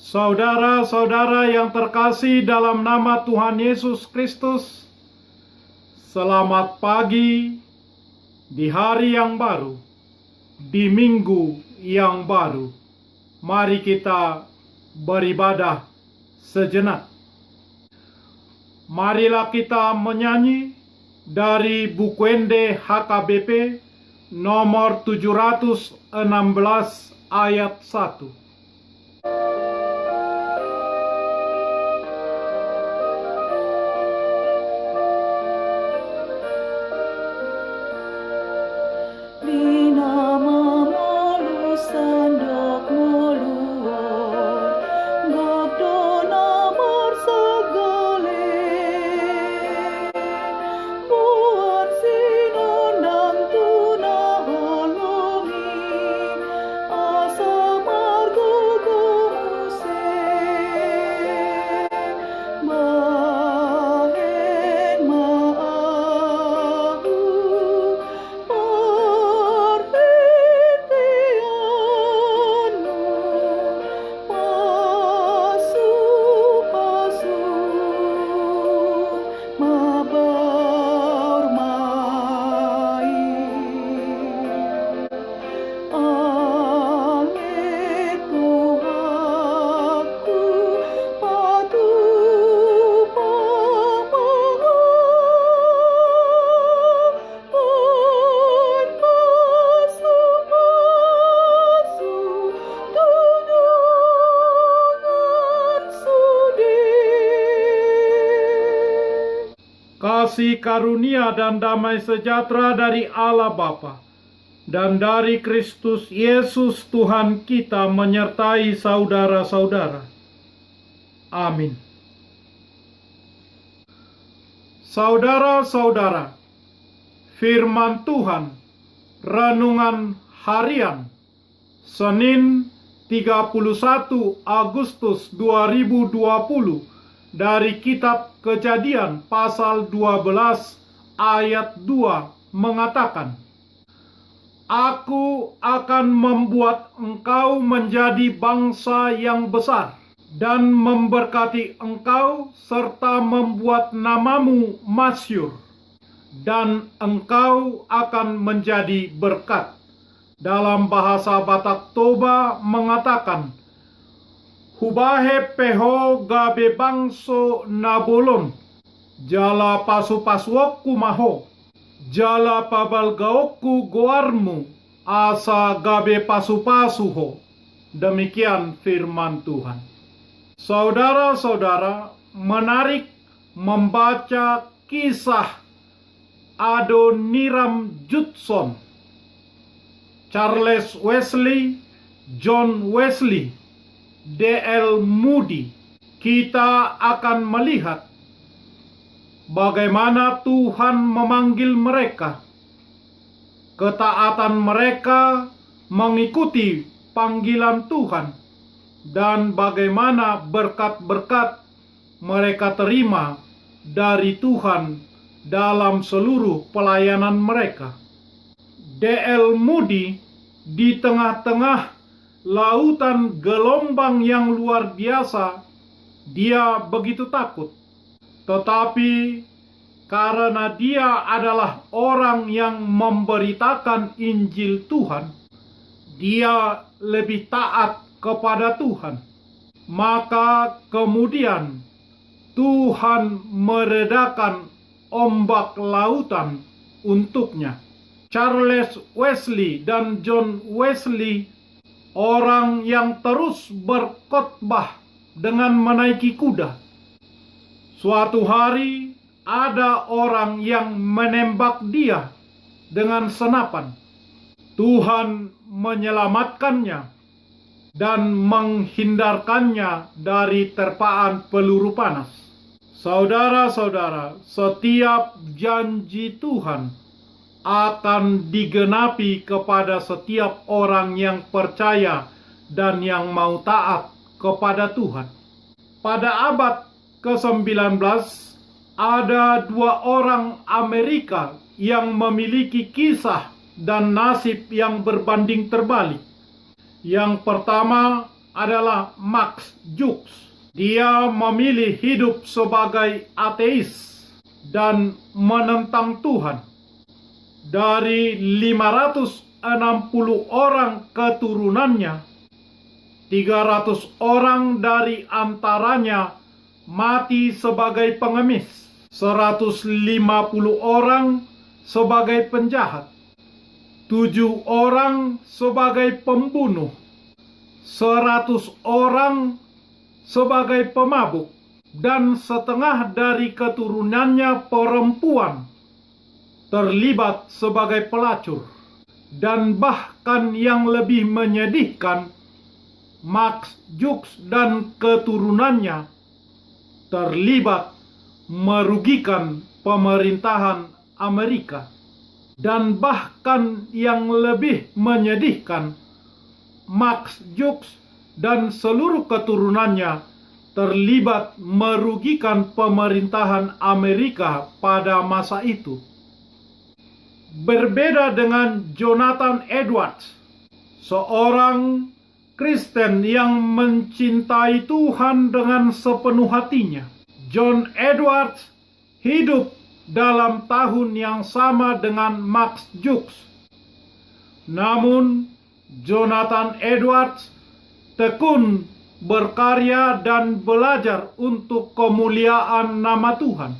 Saudara-saudara yang terkasih dalam nama Tuhan Yesus Kristus, selamat pagi di hari yang baru, di minggu yang baru. Mari kita beribadah sejenak. Marilah kita menyanyi dari buku Ende HKBP nomor 716 ayat 1. Kasih karunia dan damai sejahtera dari Allah Bapa dan dari Kristus Yesus Tuhan kita menyertai saudara-saudara. Amin. Saudara-saudara, firman Tuhan, renungan harian, Senin 31 Agustus 2020, dari kitab Kejadian pasal 12 ayat 2 mengatakan, Aku akan membuat engkau menjadi bangsa yang besar dan memberkati engkau serta membuat namamu masyhur, dan engkau akan menjadi berkat. Dalam bahasa Batak Toba mengatakan, Hubahe peho gabe bangso nabolon, jala pasu paswokku maho, jala pabal gaokku goarmu, asa gabe pasu pasuho. Demikian firman Tuhan. Saudara-saudara, menarik membaca kisah Adoniram Judson, Charles Wesley, John Wesley, D.L. Moody. Kita akan melihat bagaimana Tuhan memanggil mereka, ketaatan mereka mengikuti panggilan Tuhan, dan bagaimana berkat-berkat mereka terima dari Tuhan dalam seluruh pelayanan mereka. D.L. Moody di tengah-tengah lautan gelombang yang luar biasa, dia begitu takut. Tetapi karena dia adalah orang yang memberitakan Injil Tuhan, dia lebih taat kepada Tuhan. Maka kemudian Tuhan meredakan ombak lautan untuknya. Charles Wesley dan John Wesley, orang yang terus berkhotbah dengan menaiki kuda. Suatu hari ada orang yang menembak dia dengan senapan. Tuhan menyelamatkannya dan menghindarkannya dari terpaan peluru panas. Saudara-saudara, setiap janji Tuhan akan digenapi kepada setiap orang yang percaya dan yang mau taat kepada Tuhan. Pada abad ke-19, ada dua orang Amerika yang memiliki kisah dan nasib yang berbanding terbalik. Yang pertama adalah Max Jukes. Dia memilih hidup sebagai ateis dan menentang Tuhan. Dari 560 orang keturunannya, 300 orang dari antaranya mati sebagai pengemis, 150 orang sebagai penjahat, 7 orang sebagai pembunuh, 100 orang sebagai pemabuk, dan setengah dari keturunannya perempuan terlibat sebagai pelacur. Dan bahkan yang lebih menyedihkan, Max Jukes dan keturunannya terlibat merugikan pemerintahan Amerika. Dan bahkan yang lebih menyedihkan, Max Jukes dan seluruh keturunannya terlibat merugikan pemerintahan Amerika pada masa itu. Berbeda dengan Jonathan Edwards, seorang Kristen yang mencintai Tuhan dengan sepenuh hatinya. John Edwards hidup dalam tahun yang sama dengan Max Jukes. Namun, Jonathan Edwards tekun berkarya dan belajar untuk kemuliaan nama Tuhan.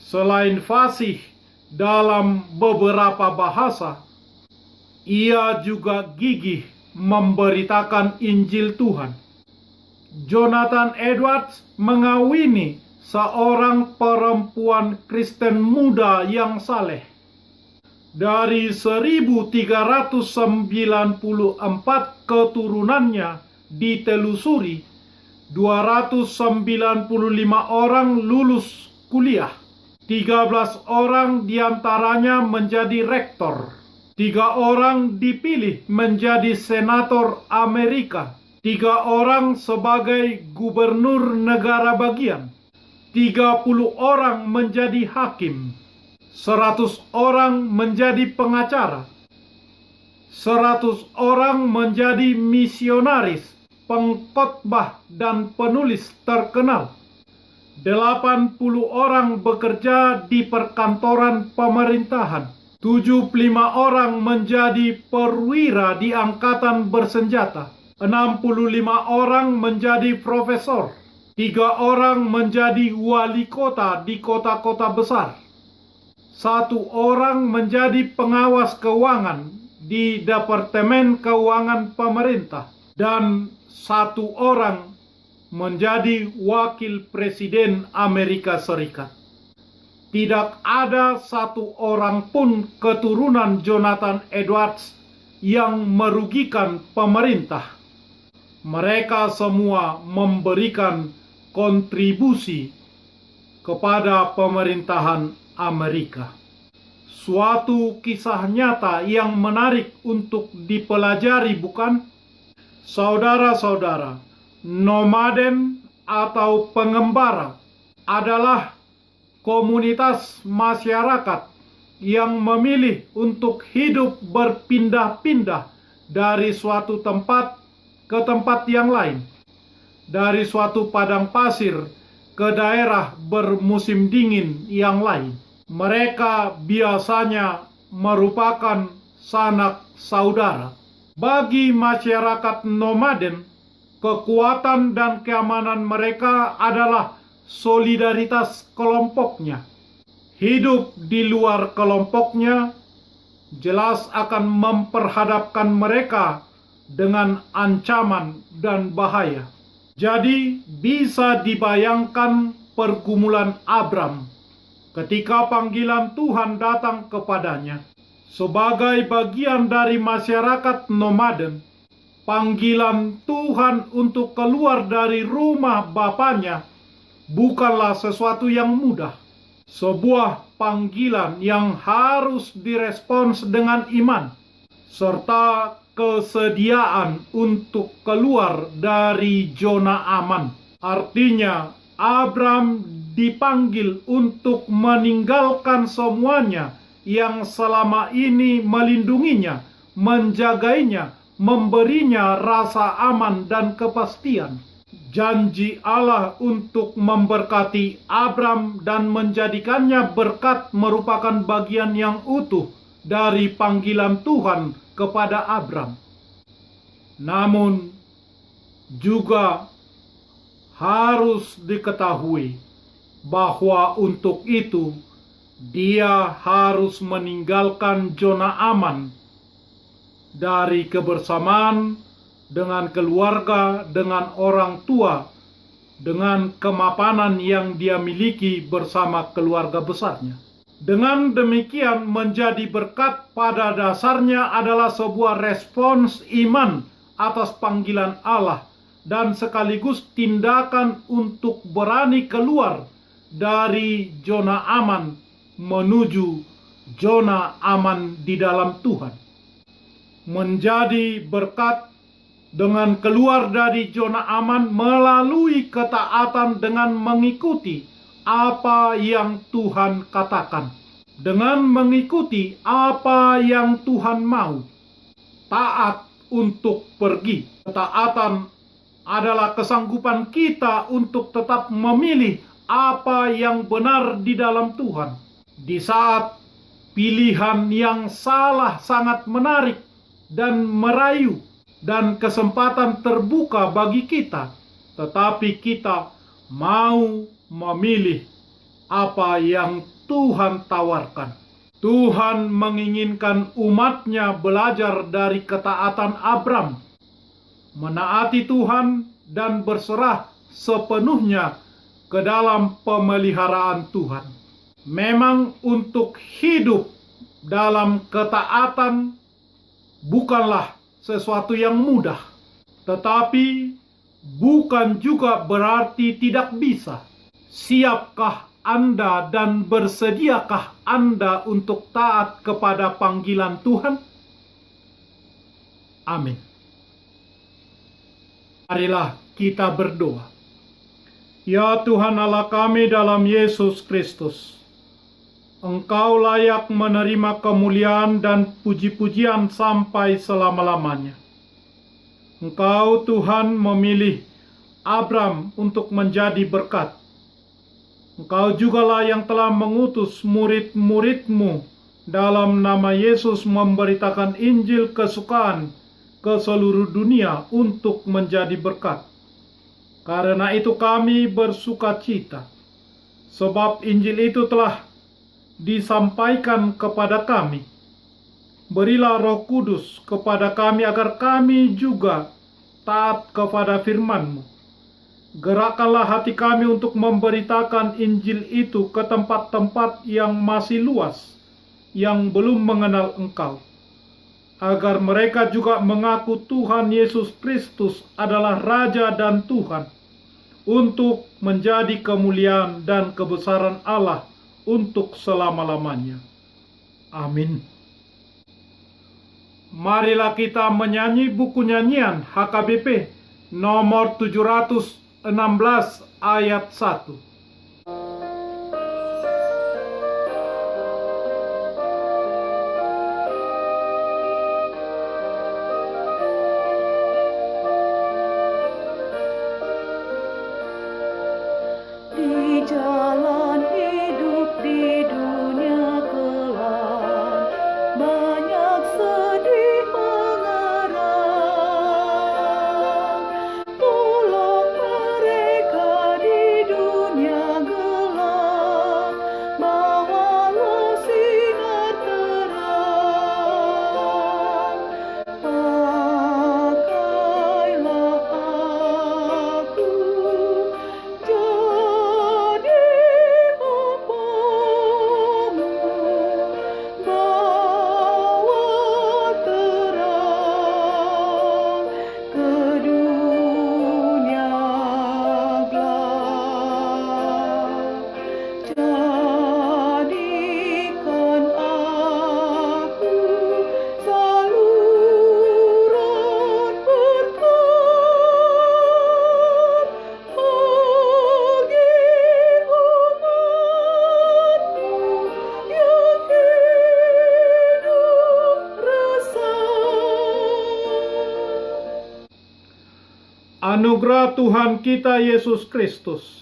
Selain fasih dalam beberapa bahasa, ia juga gigih memberitakan Injil Tuhan. Jonathan Edwards mengawini seorang perempuan Kristen muda yang saleh. Dari 1394 keturunannya ditelusuri, 295 orang lulus kuliah. 13 orang diantaranya menjadi rektor. 3 orang dipilih menjadi senator Amerika. 3 orang sebagai gubernur negara bagian. 30 orang menjadi hakim. 100 orang menjadi pengacara. 100 orang menjadi misionaris, pengkhotbah, dan penulis terkenal. 80 orang bekerja di perkantoran pemerintahan. 75 orang menjadi perwira di angkatan bersenjata. 65 orang menjadi profesor. 3 orang menjadi wali kota di kota-kota besar. 1 orang menjadi pengawas keuangan di Departemen Keuangan Pemerintah. Dan 1 orang menjadi wakil presiden Amerika Serikat. Tidak ada 1 orang pun keturunan Jonathan Edwards yang merugikan pemerintah. Mereka semua memberikan kontribusi kepada pemerintahan Amerika. Suatu kisah nyata yang menarik untuk dipelajari, bukan? Saudara-saudara, nomaden atau pengembara adalah komunitas masyarakat yang memilih untuk hidup berpindah-pindah dari suatu tempat ke tempat yang lain, dari suatu padang pasir ke daerah bermusim dingin yang lain. Mereka biasanya merupakan sanak saudara. Bagi masyarakat nomaden, kekuatan dan keamanan mereka adalah solidaritas kelompoknya. Hidup di luar kelompoknya jelas akan memperhadapkan mereka dengan ancaman dan bahaya. Jadi bisa dibayangkan pergumulan Abram ketika panggilan Tuhan datang kepadanya. Sebagai bagian dari masyarakat nomaden, panggilan Tuhan untuk keluar dari rumah bapaknya bukanlah sesuatu yang mudah. Sebuah panggilan yang harus direspons dengan iman, serta kesediaan untuk keluar dari zona aman. Artinya, Abram dipanggil untuk meninggalkan semuanya yang selama ini melindunginya, menjagainya, memberinya rasa aman dan kepastian. Janji Allah untuk memberkati Abram dan menjadikannya berkat merupakan bagian yang utuh dari panggilan Tuhan kepada Abram. Namun juga harus diketahui bahwa untuk itu dia harus meninggalkan zona aman dari kebersamaan dengan keluarga, dengan orang tua, dengan kemapanan yang dia miliki bersama keluarga besarnya. Dengan demikian menjadi berkat pada dasarnya adalah sebuah respons iman atas panggilan Allah dan sekaligus tindakan untuk berani keluar dari zona aman menuju zona aman di dalam Tuhan. Menjadi berkat dengan keluar dari zona aman melalui ketaatan dengan mengikuti apa yang Tuhan katakan, dengan mengikuti apa yang Tuhan mau. Taat untuk pergi. Ketaatan adalah kesanggupan kita untuk tetap memilih apa yang benar di dalam Tuhan. Di saat pilihan yang salah sangat menarik dan merayu, dan kesempatan terbuka bagi kita, tetapi kita mau memilih apa yang Tuhan tawarkan. Tuhan menginginkan umatnya belajar dari ketaatan Abram, menaati Tuhan dan berserah sepenuhnya ke dalam pemeliharaan Tuhan. Memang untuk hidup dalam ketaatan bukanlah sesuatu yang mudah, tetapi bukan juga berarti tidak bisa. Siapkah Anda dan bersediakah Anda untuk taat kepada panggilan Tuhan? Amin. Marilah kita berdoa. Ya Tuhan Allah kami dalam Yesus Kristus, Engkau layak menerima kemuliaan dan puji-pujian sampai selama-lamanya. Engkau Tuhan memilih Abram untuk menjadi berkat. Engkau jugalah yang telah mengutus murid-murid-Mu dalam nama Yesus memberitakan Injil kesukaan ke seluruh dunia untuk menjadi berkat. Karena itu kami bersukacita, sebab Injil itu telah disampaikan kepada kami. Berilah Roh Kudus kepada kami agar kami juga taat kepada firman-Mu. Gerakkanlah hati kami untuk memberitakan Injil itu ke tempat-tempat yang masih luas, yang belum mengenal Engkau, agar mereka juga mengaku Tuhan Yesus Kristus adalah Raja dan Tuhan, untuk menjadi kemuliaan dan kebesaran Allah untuk selama-lamanya. Amin. Marilah kita menyanyi buku nyanyian HKBP nomor 716 ayat 1. Di jalan hidup di dunia gelap, banyak sedih mengarang. Tolong mereka di dunia gelap, bawalah sinar terang. Pakailah aku jadi anugerah Tuhan kita Yesus Kristus,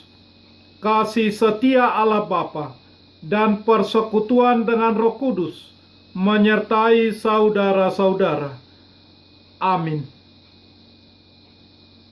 kasih setia Allah Bapa, dan persekutuan dengan Roh Kudus menyertai saudara-saudara. Amin.